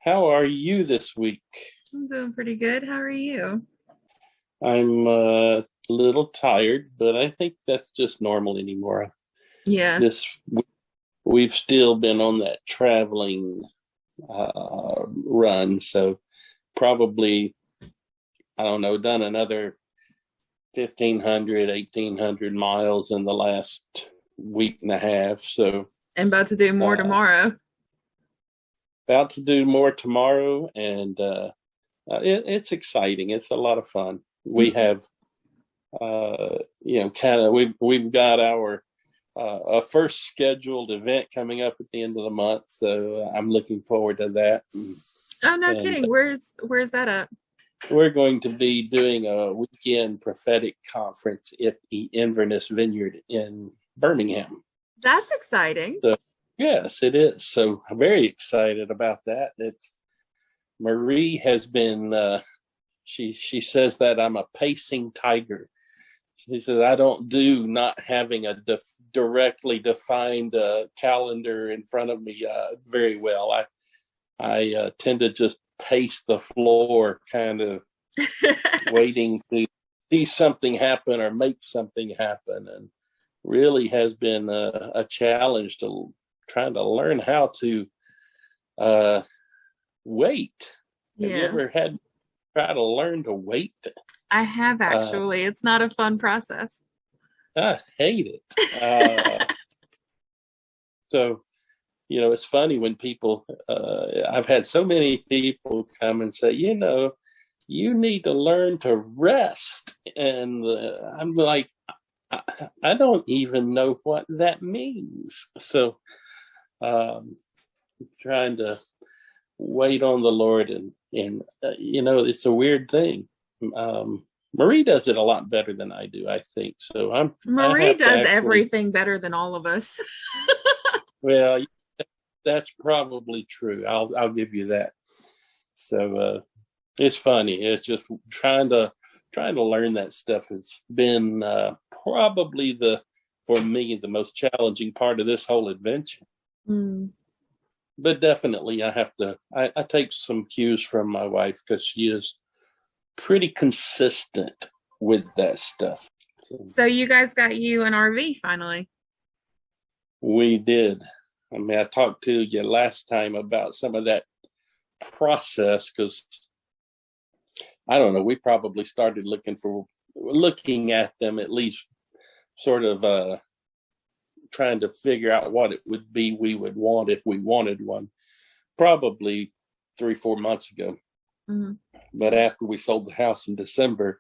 How are you this week? I'm doing pretty good. How are you? I'm a little tired, but I think that's just normal anymore. Yeah, This we've still been on that traveling run, so probably I don't know, done another 1,500, 1,800 miles in the last week and a half. So I'm about to do more uh, tomorrow. about to do more tomorrow, and it's exciting. It's a lot of fun. We have kind of we've got our a first scheduled event coming up at the end of the month, so I'm looking forward to that. Oh, no And kidding. Where's that at? we're going to be doing a weekend prophetic conference at the Inverness Vineyard in Birmingham. That's exciting. So, yes, it is. So I'm very excited about that. It's Marie has been. She says that I'm a pacing tiger. He says, I don't do not having a directly defined calendar in front of me very well. I tend to just pace the floor, kind of waiting to see something happen or make something happen. And really has been a challenge to trying to learn how to uh, wait. Have you Yeah, ever had try to learn to wait? I have Uh, actually. It's not a fun process. I hate it. So it's funny when people, I've had so many people come and say, you need to learn to rest. And I'm like, I, I don't even know what that means. So, trying to wait on the Lord and it's a weird thing. Marie does it a lot better than I do, I think. So I Marie have to does actually, everything better than all of us. well, that's probably true. I'll give you that. So it's funny. It's just trying to learn that stuff has been probably the for me the most challenging part of this whole adventure. Mm, But definitely, I have to. I take some cues from my wife because she is pretty consistent with that stuff. So so you guys got you an RV finally. we did. I mean, I talked to you last time about some of that process because I don't know. We probably started looking at them at least, sort of trying to figure out what it would be we would want if we wanted one. Probably 3 4 months ago. Mhm. But after we sold the house in December,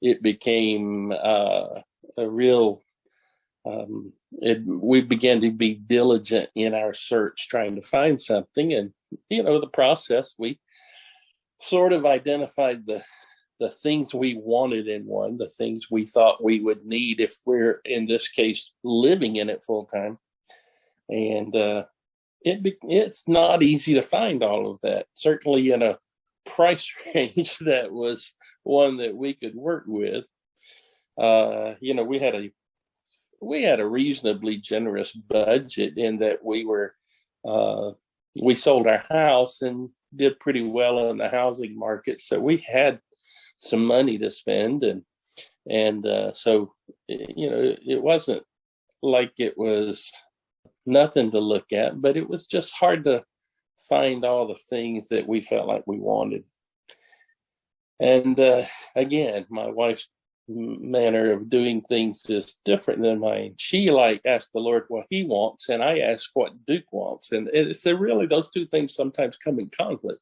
it became a real. We began to be diligent in our search, trying to find something, and the process we sort of identified the things we wanted in one, the things we thought we would need if we're, in this case, living in it full time. And it's not easy to find all of that, certainly in a price range that was one that we could work with. We had a reasonably generous budget in that uh, we sold our house and did pretty well in the housing market, so we had some money to spend, and so it wasn't like it was nothing to look at, but it was just hard to find all the things that we felt like we wanted. And again, my wife's manner of doing things is different than mine. She asked the Lord what He wants, and I ask what Duke wants, and it's really those two things sometimes come in conflict.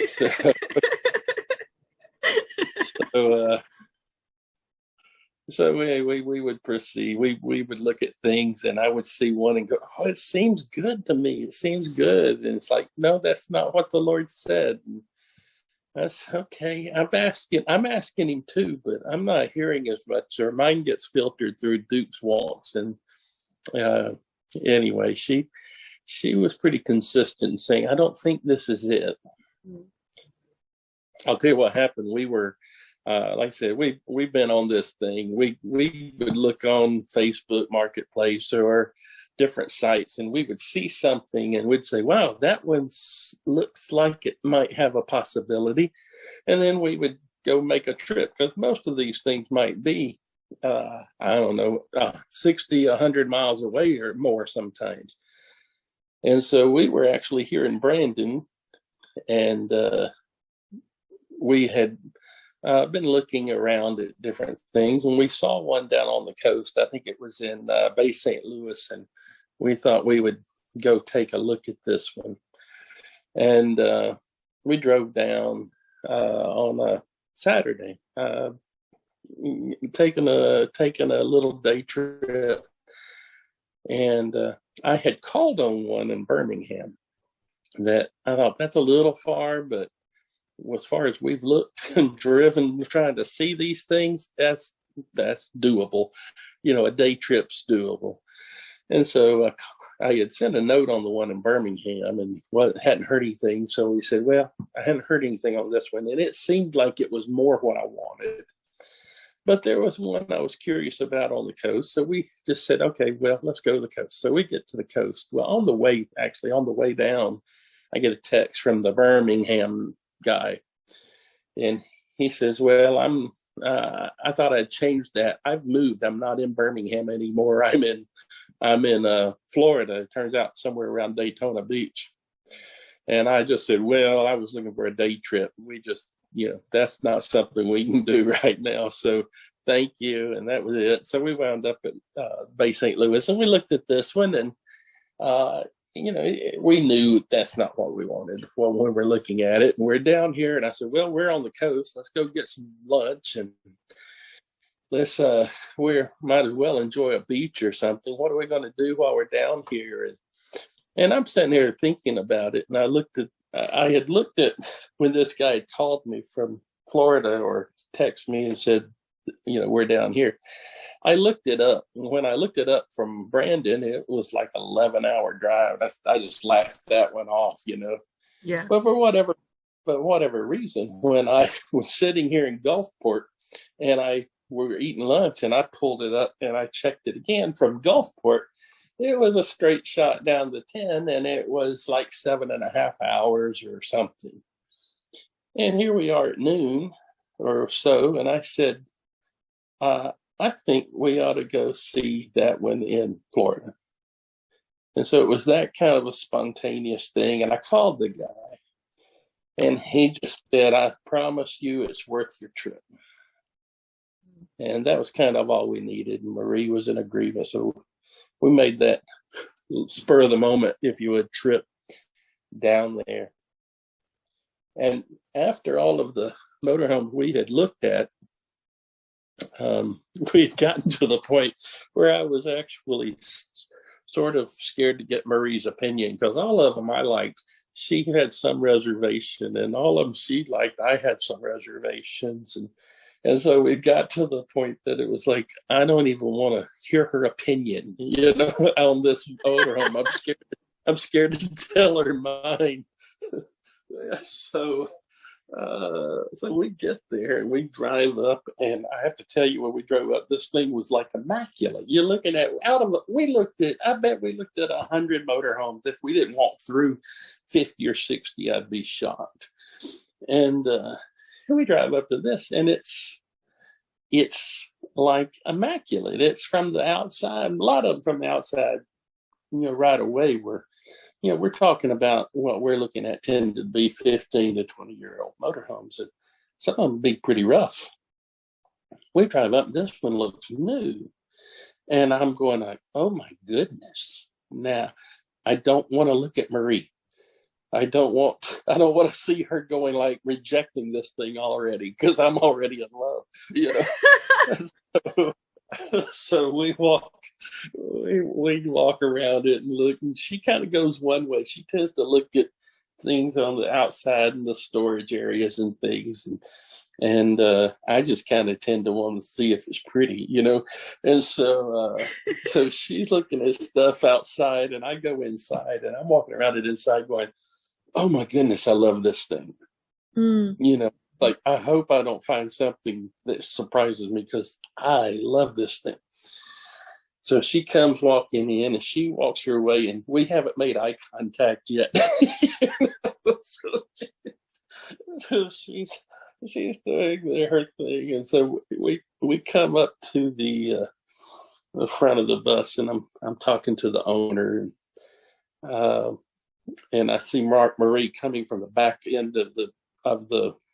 So, so, uh, so we would proceed. We would look at things, and I would see one and go, "Oh, it seems good to me. It seems good." And it's like, no, that's not what the Lord said. And that's okay. I'm asking him too, but I'm not hearing as much. Or mine gets filtered through Duke's wants. And uh, anyway, she was pretty consistent in saying, "I don't think this is it." I'll tell you what happened. We were, like I said, we've been on this thing. We would look on Facebook Marketplace or different sites, and we would see something and we'd say, wow, that one looks like it might have a possibility. And then we would go make a trip, because most of these things might be, I don't know, 60, 100 miles away or more sometimes. And so we were actually here in Brandon, and we had been looking around at different things, and we saw one down on the coast. I think it was in Bay St. Louis, and we thought we would go take a look at this one. And we drove down on a Saturday, taking a little day trip, and I had called on one in Birmingham that I thought, that's a little far, but as far as we've looked and driven trying to see these things, that's doable. A day trip's doable. And so I had sent a note on the one in Birmingham, and hadn't heard anything. So we said, well, I hadn't heard anything on this one, and it seemed like it was more what I wanted. But there was one I was curious about on the coast. So we just said, okay, well, let's go to the coast. So we get to the coast. Well, on the way down, I get a text from the Birmingham guy. And he says, well, I thought I'd changed that. I've moved. I'm not in Birmingham anymore. I'm in Florida. It turns out somewhere around Daytona Beach. And I just said, well, I was looking for a day trip. We just, that's not something we can do right now. So thank you. And that was it. So we wound up at Bay St. Louis, and we looked at this one, and, we knew that's not what we wanted when we were looking at it. And we're down here, and I said, well, we're on the coast. Let's go get some lunch, and we might as well enjoy a beach or something. What are we going to do while we're down here? And I'm sitting here thinking about it, and I had looked at when this guy had called me from Florida or texted me and said, we're down here. I looked it up. And when I looked it up from Brandon, it was like an 11-hour drive. I just laughed that one off, Yeah. But for whatever reason, when I was sitting here in Gulfport and we were eating lunch, and I pulled it up and I checked it again from Gulfport, it was a straight shot down to 10, and it was like 7.5 hours or something. And here we are at noon or so, and I said, I think we ought to go see that one in Florida. And so it was that kind of a spontaneous thing. And I called the guy, and he just said, I promise you it's worth your trip. And that was kind of all we needed. And Marie was in agreement. So we made that spur of the moment, if you would, trip down there. And after all of the motorhomes we had looked at, we had gotten to the point where I was actually sort of scared to get Marie's opinion, because all of them I liked. She had some reservation, and all of them she liked. I had some reservations, and so we got to the point that it was like, I don't even want to hear her opinion, on this motorhome. I'm scared to tell her mine. So we get there and we drive up, and I have to tell you, when we drove up, this thing was like immaculate. You're looking at I bet we looked at 100 motorhomes. If we didn't walk through 50 or 60, I'd be shocked. And we drive up to this, and it's like immaculate. It's from the outside. A lot of them from the outside, right away we're talking about what we're looking at tend to be 15 to 20-year-old motorhomes, and some of them be pretty rough. We drive up, this one looks new, and I'm going like, oh my goodness. Now, I don't want to look at Marie. I don't want to see her going like rejecting this thing already, because I'm already in love, So we walk around it and look, and she kind of goes one way. She tends to look at things on the outside and the storage areas and things, and I just kind of tend to want to see if it's pretty, and so she's looking at stuff outside, and I go inside, and I'm walking around it inside going, oh my goodness, I love this thing. Like, I hope I don't find something that surprises me, because I love this thing. So she comes walking in and she walks her way, and we haven't made eye contact yet. so, so she's doing her thing, and so we come up to the front of the bus, and I'm talking to the owner, uh, and I see Marie coming from the back end of the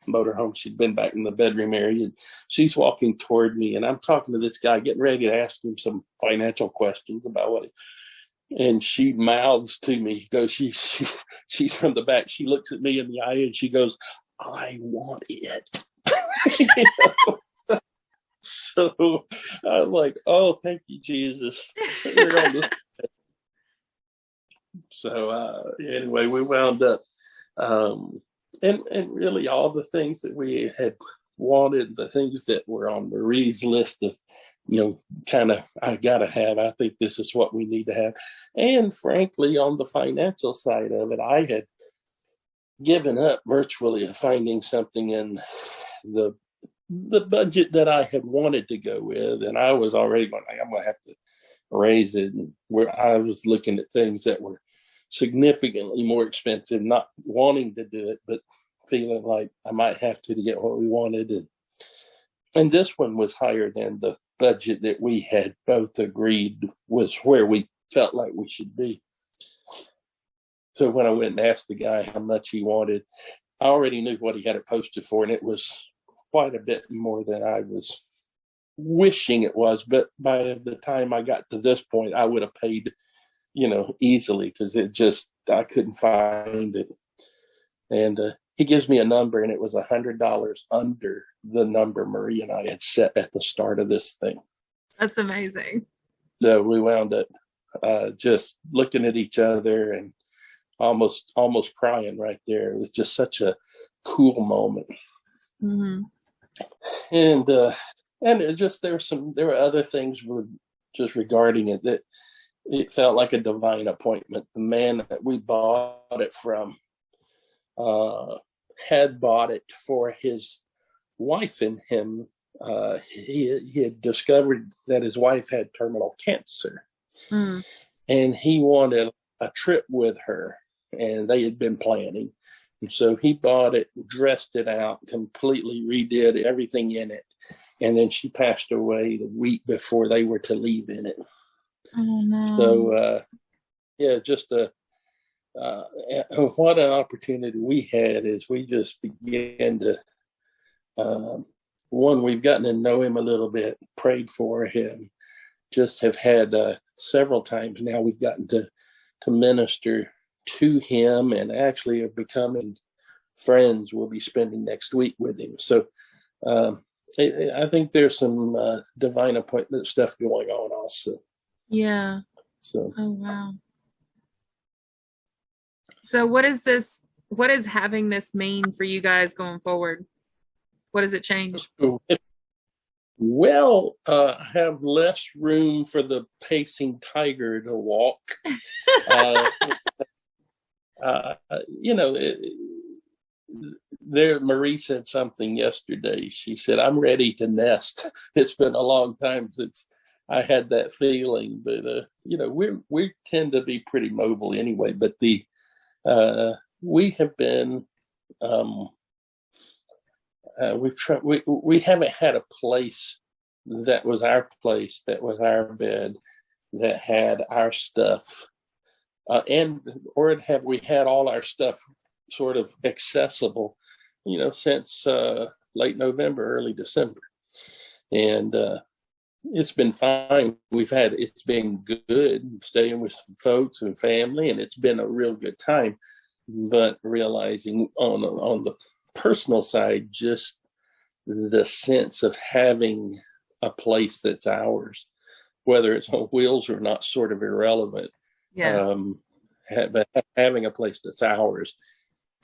motorhome. She'd been back in the bedroom area, and she's walking toward me, and I'm talking to this guy, getting ready to ask him some financial questions about what and she mouths to me, goes, she's from the back. She looks at me in the eye and she goes, "I want it." So I'm like, "Oh, thank you, Jesus." So anyway, we wound up, and really all the things that we had wanted, the things that were on Marie's list of, kind of, I gotta have, I think this is what we need to have. And frankly, on the financial side of it, I had given up virtually of finding something in the budget that I had wanted to go with, and I was already going, I'm going to have to raise it. And where I was looking at things that were significantly more expensive, not wanting to do it, but feeling like I might have to get what we wanted. And this one was higher than the budget that we had both agreed was where we felt like we should be. So when I went and asked the guy how much he wanted, I already knew what he had it posted for, and it was quite a bit more than I was wishing it was. But by the time I got to this point, I would have paid, easily, because I couldn't find it. And he gives me a number, and it was $100 under the number Marie and I had set at the start of this thing. That's amazing. So we wound up just looking at each other and almost crying right there. It was just such a cool moment. Mm-hmm. And it just there were other things just regarding it that it felt like a divine appointment. The man that we bought it from had bought it for his wife and him. He had discovered that his wife had terminal cancer, and he wanted a trip with her, and they had been planning. And so he bought it, dressed it out, completely redid everything in it. And then she passed away the week before they were to leave in it. Oh, no. So, just what an opportunity we had as we just began to, we've gotten to know him a little bit, prayed for him, just have had several times now we've gotten to minister to him, and actually are becoming friends. We'll be spending next week with him. So I think there's some divine appointment stuff going on also. Yeah. So. Oh, wow. So what is having this mean for you guys going forward? What does it change? Well, I have less room for the pacing tiger to walk. Marie said something yesterday. She said, "I'm ready to nest." It's been a long time since I had that feeling, but we tend to be pretty mobile anyway. But we have been we haven't had a place that was our place, that was our bed, that had our stuff. Or have we had all our stuff sort of accessible, since late November, early December. And it's been fine. It's been good staying with some folks and family, and it's been a real good time. But realizing on the personal side, just the sense of having a place that's ours, whether it's on wheels or not, sort of irrelevant. Yeah. But having a place that's ours,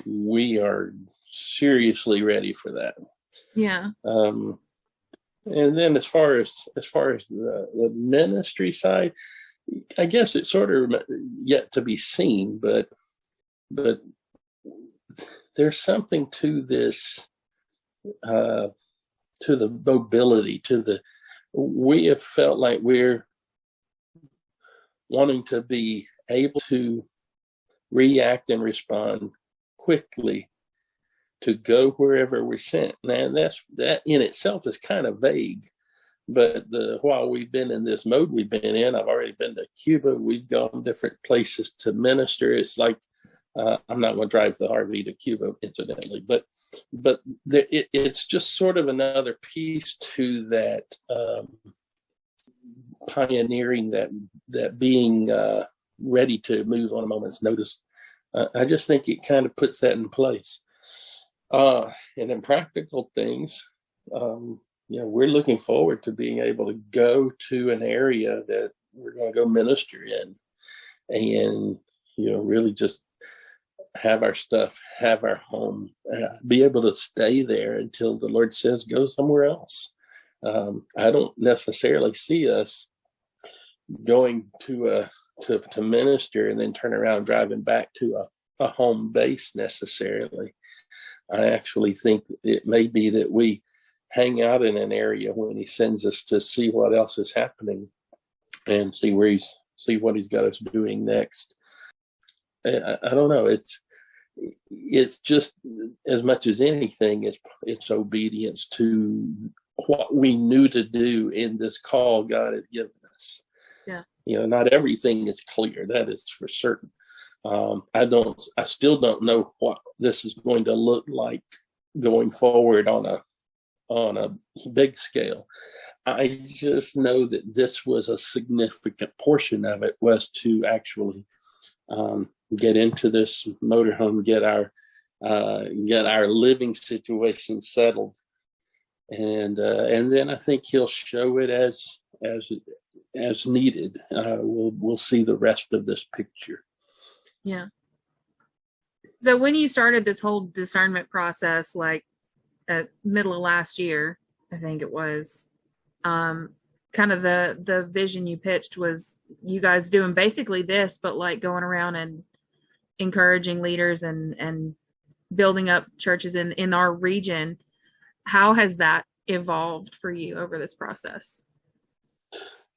we are seriously ready for that. Yeah. And then as far as the ministry side, I guess it's sort of yet to be seen, but there's something to this, to the mobility, we have felt like we're wanting to be able to react and respond quickly to go wherever we're sent. Now, that in itself is kind of vague. But while we've been in this mode we've been in, I've already been to Cuba. We've gone different places to minister. It's like I'm not going to drive the RV to Cuba, incidentally, but it's just sort of another piece to that pioneering, that being ready to move on a moment's notice. I just think it kind of puts that in place. And in practical things, we're looking forward to being able to go to an area that we're going to go minister in, and really just have our stuff, have our home, be able to stay there until the Lord says go somewhere else. I don't necessarily see us going to minister and then turn around driving back to a home base necessarily. I actually think it may be that we hang out in an area when he sends us to see what else is happening and see what he's got us doing next. I don't know. It's just, as much as anything, it's obedience to what we knew to do in this call God had given us. Yeah. Not everything is clear. That is for certain. I still don't know what this is going to look like going forward on a big scale. I just know that this was a significant portion of it, was to actually get into this motorhome, get our living situation settled, and then I think he'll show it as needed. We'll see the rest of this picture. Yeah. So when you started this whole discernment process, like at middle of last year, I think it was, kind of the vision you pitched was you guys doing basically this, but like going around and encouraging leaders and building up churches in our region. How has that evolved for you over this process?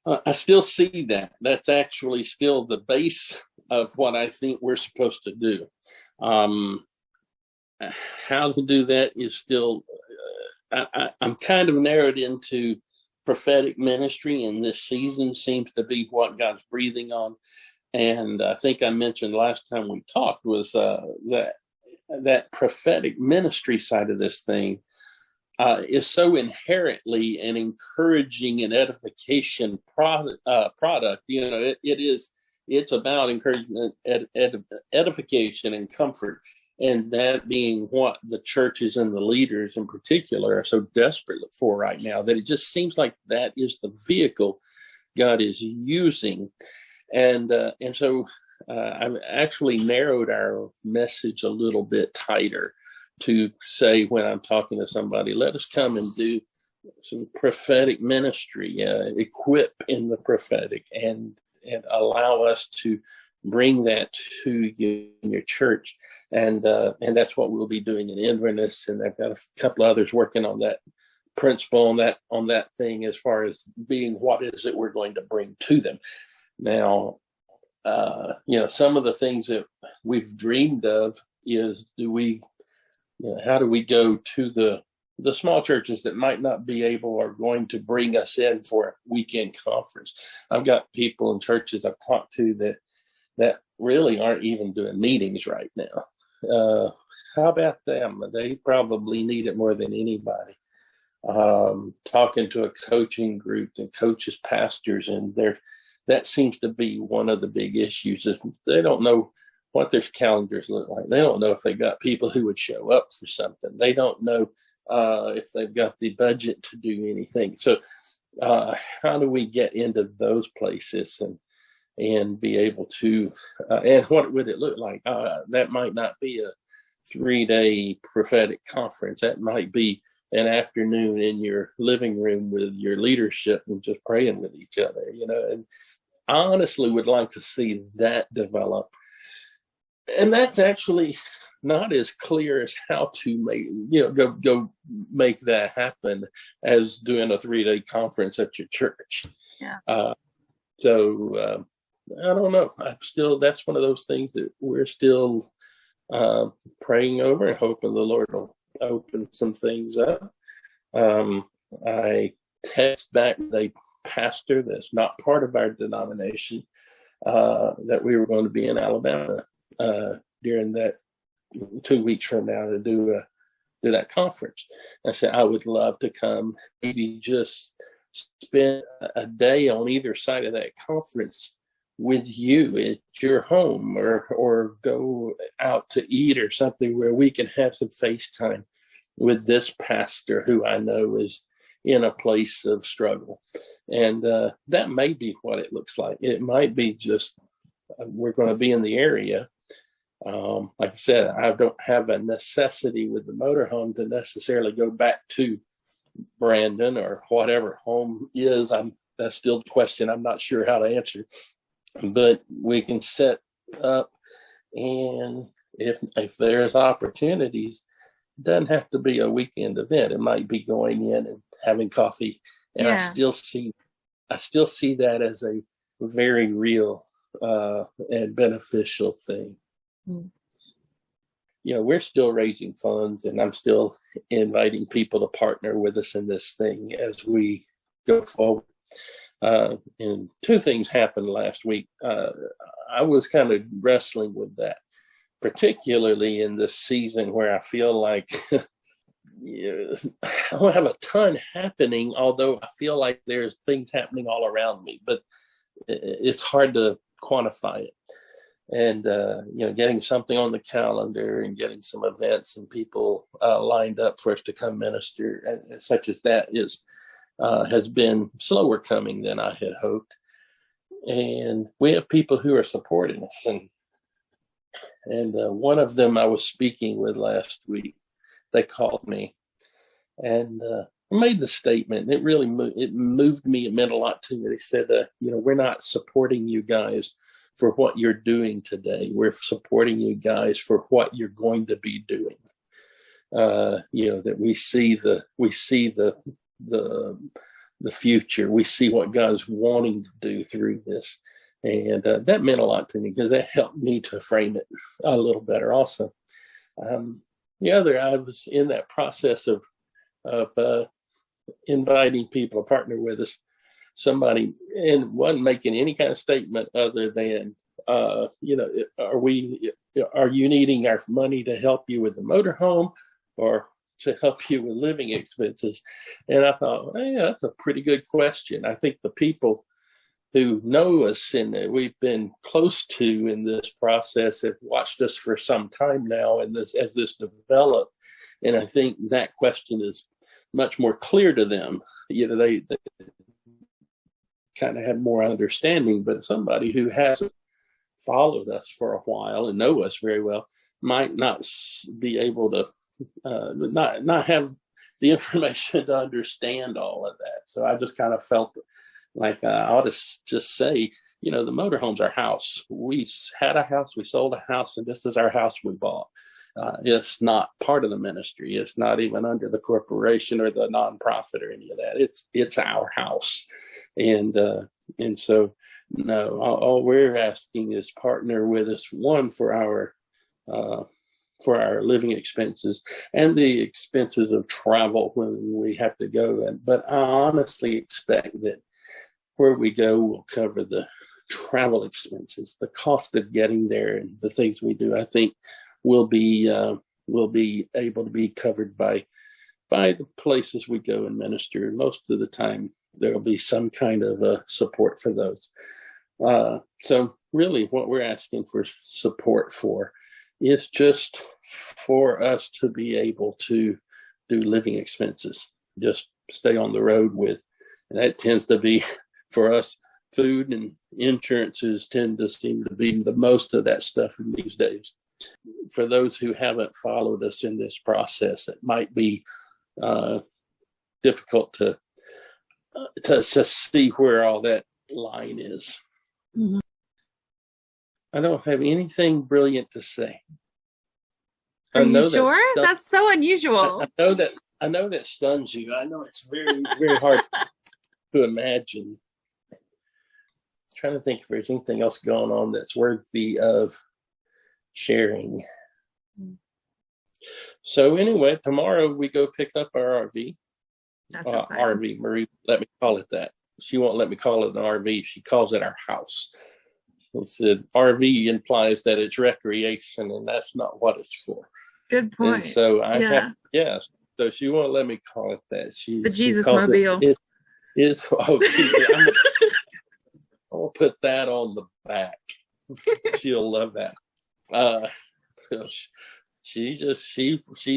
I still see that. That's actually still the base of what I think we're supposed to do. How to do that is still, I'm kind of narrowed into prophetic ministry, and this season seems to be what God's breathing on. And I think I mentioned last time we talked was that prophetic ministry side of this thing is so inherently an encouraging and edification product. It's about encouragement, edification, and comfort. And that being what the churches and the leaders in particular are so desperate for right now, that it just seems like that is the vehicle God is using. And so I've actually narrowed our message a little bit tighter to say, when I'm talking to somebody, let us come and do some prophetic ministry, equip in the prophetic, and allow us to bring that to you in your church. And that's what we'll be doing in Inverness. And I've got a couple of others working on that principle, on that thing, as far as being what is it we're going to bring to them. Now, some of the things that we've dreamed of is, how do we go to the small churches that might not be able or going to bring us in for a weekend conference? I've got people in churches I've talked to that really aren't even doing meetings right now. How about them? They probably need it more than anybody. Talking to a coaching group and coaches, pastors, and that seems to be one of the big issues. Is they don't know what their calendars look like. They don't know if they got people who would show up for something. They don't know if they've got the budget to do anything. So how do we get into those places and be able to, and what would it look like? That might not be a 3-day prophetic conference. That might be an afternoon in your living room with your leadership and just praying with each other, and I honestly would like to see that develop. And that's actually not as clear as how to make, go make that happen as doing a 3-day conference at your church. Yeah. I don't know. That's one of those things that we're still praying over and hoping the Lord will open some things up. I text back the pastor that's not part of our denomination that we were going to be in Alabama during that 2 weeks from now to do that conference. I said, I would love to come, maybe just spend a day on either side of that conference with you at your home, or go out to eat or something where we can have some FaceTime with this pastor who I know is in a place of struggle. And that may be what it looks like. It might be just we're going to be in the area. Like I said, I don't have a necessity with the motorhome to necessarily go back to Brandon or whatever home is. That's still the question I'm not sure how to answer. But we can set up, and if there's opportunities, it doesn't have to be a weekend event. It might be going in and having coffee. And I still see that as a very real and beneficial thing. Mm. We're still raising funds, and I'm still inviting people to partner with us in this thing as we go forward. And two things happened last week. I was kind of wrestling with that, particularly in this season where I feel like I don't have a ton happening, although I feel like there's things happening all around me, but it's hard to quantify it. And, getting something on the calendar and getting some events and people lined up for us to come minister, such as that has been slower coming than I had hoped. And we have people who are supporting us. And one of them I was speaking with last week, they called me and made the statement. It really moved me. It meant a lot to me. They said, we're not supporting you guys for what you're doing today. We're supporting you guys for what you're going to be doing. That we see the future. We see what God's wanting to do through this. And that meant a lot to me because that helped me to frame it a little better also. I was in that process of inviting people to partner with us. Somebody, and wasn't making any kind of statement other than, are you needing our money to help you with the motorhome or to help you with living expenses? And I thought, hey, that's a pretty good question. I think the people who know us and that we've been close to in this process have watched us for some time now, and as this developed. And I think that question is much more clear to them. They kind of have more understanding, but somebody who hasn't followed us for a while and know us very well might not be able to not have the information to understand all of that. So I just kind of felt like I ought to just say, the motorhome's our house. We had a house, we sold a house, and this is our house we bought. It's not part of the ministry. It's not even under the corporation or the nonprofit or any of that. It's our house. And so, no, all we're asking is partner with us, one, for our living expenses and the expenses of travel when we have to go. But I honestly expect that where we go will cover the travel expenses, the cost of getting there, and the things we do. I think will be able to be covered by the places we go and minister. Most of the time, there will be some kind of support for those. So really what we're asking for support for is just for us to be able to do living expenses, just stay on the road with. And that tends to be, for us, food and insurances tend to seem to be the most of that stuff in these days. For those who haven't followed us in this process, it might be difficult to see where all that line is. Mm-hmm. I don't have anything brilliant to say. Are you sure? That's so unusual. I know that stuns you. I know it's very, very hard to imagine trying to think if there's anything else going on that's worthy of sharing. So anyway, tomorrow we go pick up our RV. That's RV, Marie, let me call it that. She won't let me call it an RV. She calls it our house. She said RV implies that it's recreation, and that's not what it's for. Good point. And so so she won't let me call it that. It's the Jesus calls mobile. It is. Oh, I'll put that on the back. She'll love that. She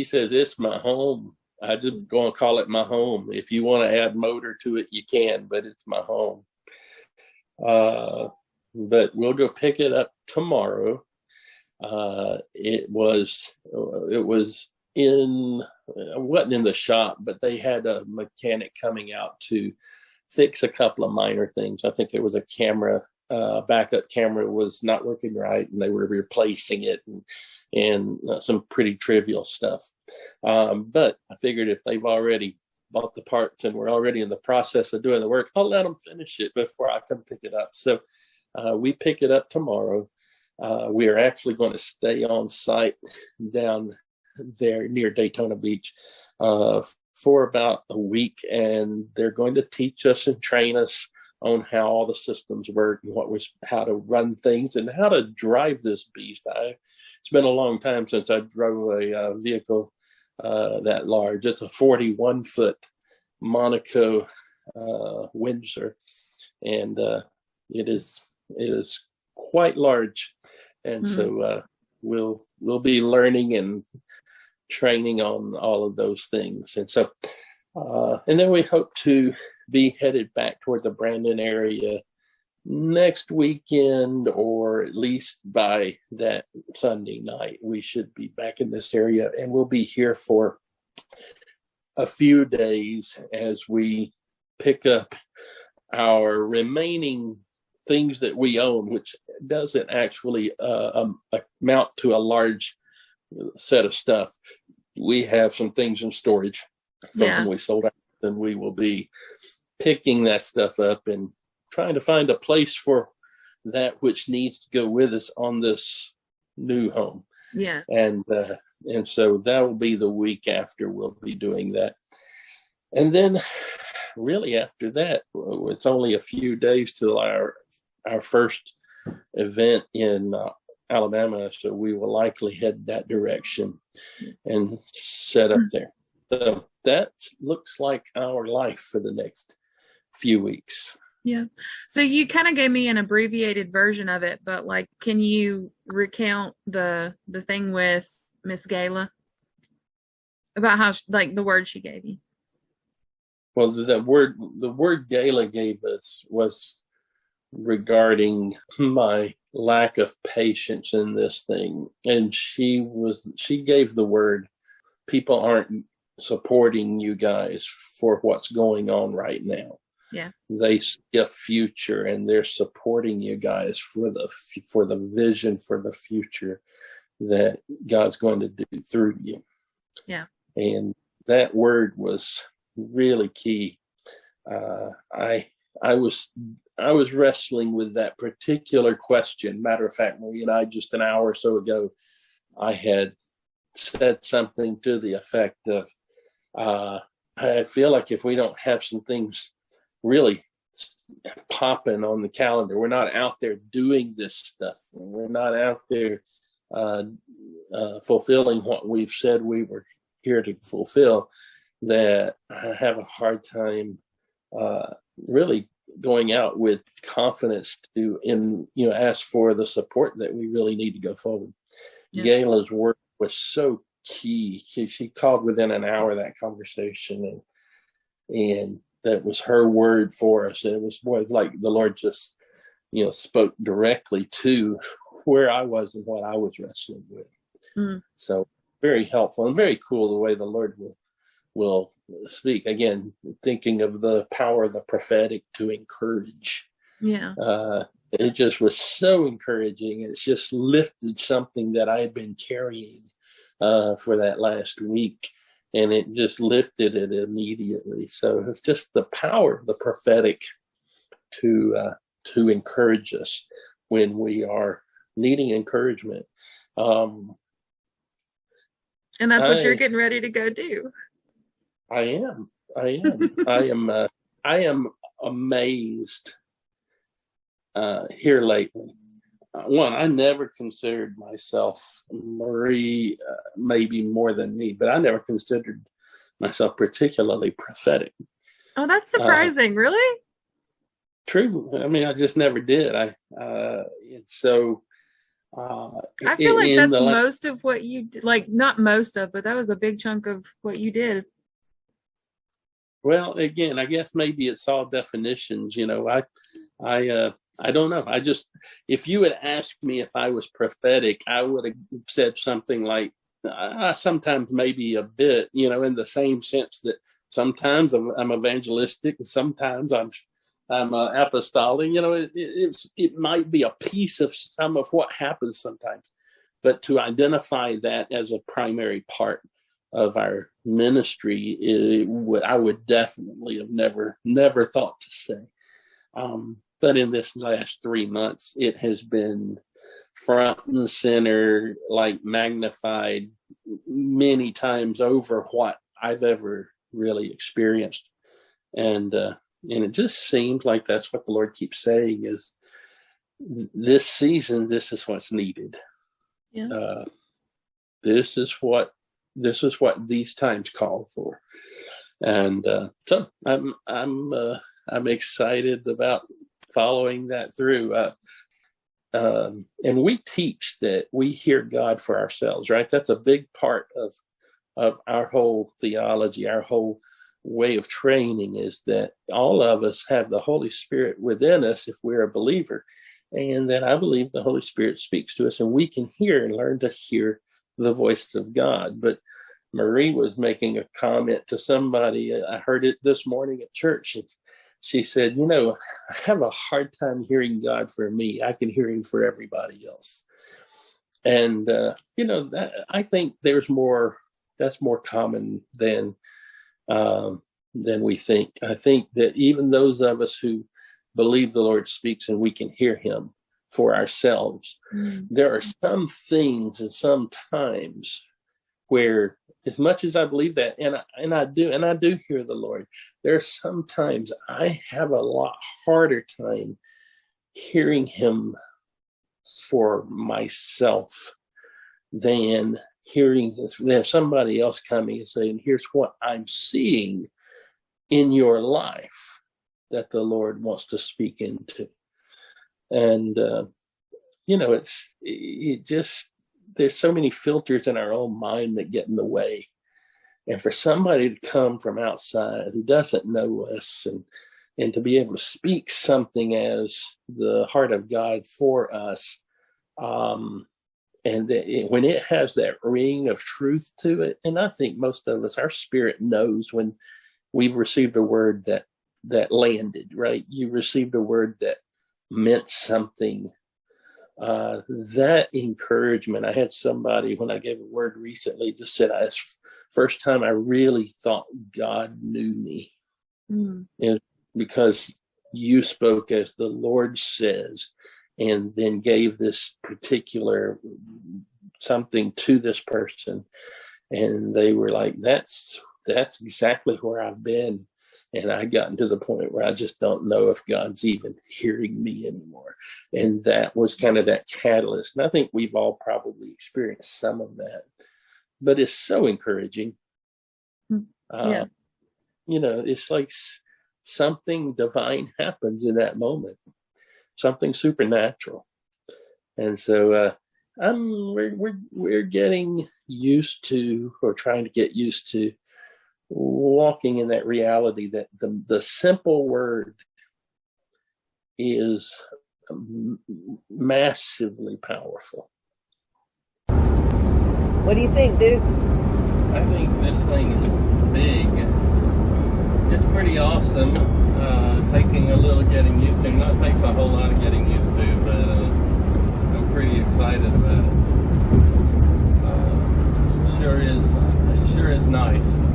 says it's my home. I just going to call it my home. If you want to add motor to it, you can, but it's my home. But we'll go pick it up tomorrow. It wasn't in the shop, but they had a mechanic coming out to fix a couple of minor things. I think there was a backup camera was not working right, and they were replacing it, and some pretty trivial stuff. But I figured if they've already bought the parts and we're already in the process of doing the work, I'll let them finish it before I come pick it up. So we pick it up tomorrow. We are actually going to stay on site down there near Daytona Beach for about a week, and they're going to teach us and train us on how all the systems work and how to run things and how to drive this beast. It's been a long time since I drove a vehicle that large. It's a 41-foot Monaco Windsor, and it is quite large. And so we'll be learning and training on all of those things. And so and then we hope to be headed back toward the Brandon area next weekend, or at least by that Sunday night. We should be back in this area, and we'll be here for a few days as we pick up our remaining things that we own, which doesn't actually amount to a large set of stuff. We have some things in storage from when we sold out, and we will be picking that stuff up and trying to find a place for that which needs to go with us on this new home. Yeah. And so that will be the week after we'll be doing that. And then really after that, it's only a few days till our first event in Alabama. So we will likely head that direction and set up there. So that looks like our life for the next few weeks. Yeah. So you kind of gave me an abbreviated version of it, but like, can you recount the thing with Miss Gayla about how the word she gave you? Well, the word Gayla gave us was regarding my lack of patience in this thing. And she gave the word, people aren't supporting you guys for what's going on right now. Yeah. They see a future, and they're supporting you guys for the vision for the future that God's going to do through you. Yeah. And that word was really key. I was wrestling with that particular question. Matter of fact, Marie and I, just an hour or so ago, I had said something to the effect of, I feel like if we don't have some things really popping on the calendar, we're not out there doing this stuff, we're not out there fulfilling what we've said we were here to fulfill, that I have a hard time really going out with confidence to ask for the support that we really need to go forward. Yeah. Gayla's work was so key. She called within an hour of that conversation, and that was her word for us. And it was like the Lord just, spoke directly to where I was and what I was wrestling with. So very helpful and very cool the way the Lord will speak. Again, thinking of the power of the prophetic to encourage. Yeah. It just was so encouraging. It's just lifted something that I had been carrying for that last week, and it just lifted it immediately. So it's just the power of the prophetic to to encourage us when we are needing encouragement. And that's what you're getting ready to go do. I am. I am amazed here lately. One, I never considered myself, Marie, maybe more than me, but I never considered myself particularly prophetic. Oh, that's surprising. Really? True. I mean, I just never did. I feel like that's most of what you did. Like, not most of, but that was a big chunk of what you did. Well, again, I guess maybe it's all definitions. You know, I don't know. If you had asked me if I was prophetic, I would have said something like, sometimes maybe a bit, you know, in the same sense that sometimes I'm evangelistic and sometimes I'm apostolic. You know, it might be a piece of some of what happens sometimes, but to identify that as a primary part of our ministry, I would definitely have never thought to say. But in this last 3 months, it has been front and center, like magnified many times over what I've ever really experienced. And it just seems like that's what the Lord keeps saying is this season, this is what's needed. Yeah. This is what these times call for. And so I'm excited about following that through. And we teach that we hear God for ourselves, right? That's a big part of our whole theology, our whole way of training, is that all of us have the Holy Spirit within us if we're a believer. And that I believe the Holy Spirit speaks to us and we can hear and learn to hear the voice of God. But Marie was making a comment to somebody. I heard it this morning at church. And she said, you know, I have a hard time hearing God for me. I can hear him for everybody else. And, you know, I think that's more common than we think. I think that even those of us who believe the Lord speaks and we can hear him for ourselves, there are some things and some times where, as much as I believe that, and I do hear the Lord, there are some times I have a lot harder time hearing him for myself than hearing there's somebody else coming and saying, here's what I'm seeing in your life that the Lord wants to speak into. And, you know, there's so many filters in our own mind that get in the way. And for somebody to come from outside who doesn't know us and to be able to speak something as the heart of God for us, and when it has that ring of truth to it, and I think most of us, our spirit knows when we've received a word that landed, right? You received a word that meant something. That encouragement. I had somebody, when I gave a word recently, just said, it's first time I really thought God knew me. And because you spoke as the Lord says, and then gave this particular something to this person. And they were like, that's exactly where I've been. And I gotten to the point where I just don't know if God's even hearing me anymore. And that was kind of that catalyst. And I think we've all probably experienced some of that. But it's so encouraging. Yeah. You know, it's like something divine happens in that moment. Something supernatural. And so we're getting used to, or trying to get used to, walking in that reality that the simple word is massively powerful. What do you think, Duke? I think this thing is big. It's pretty awesome. Taking a little getting used to. Not takes a whole lot of getting used to, but I'm pretty excited about it. It sure is nice.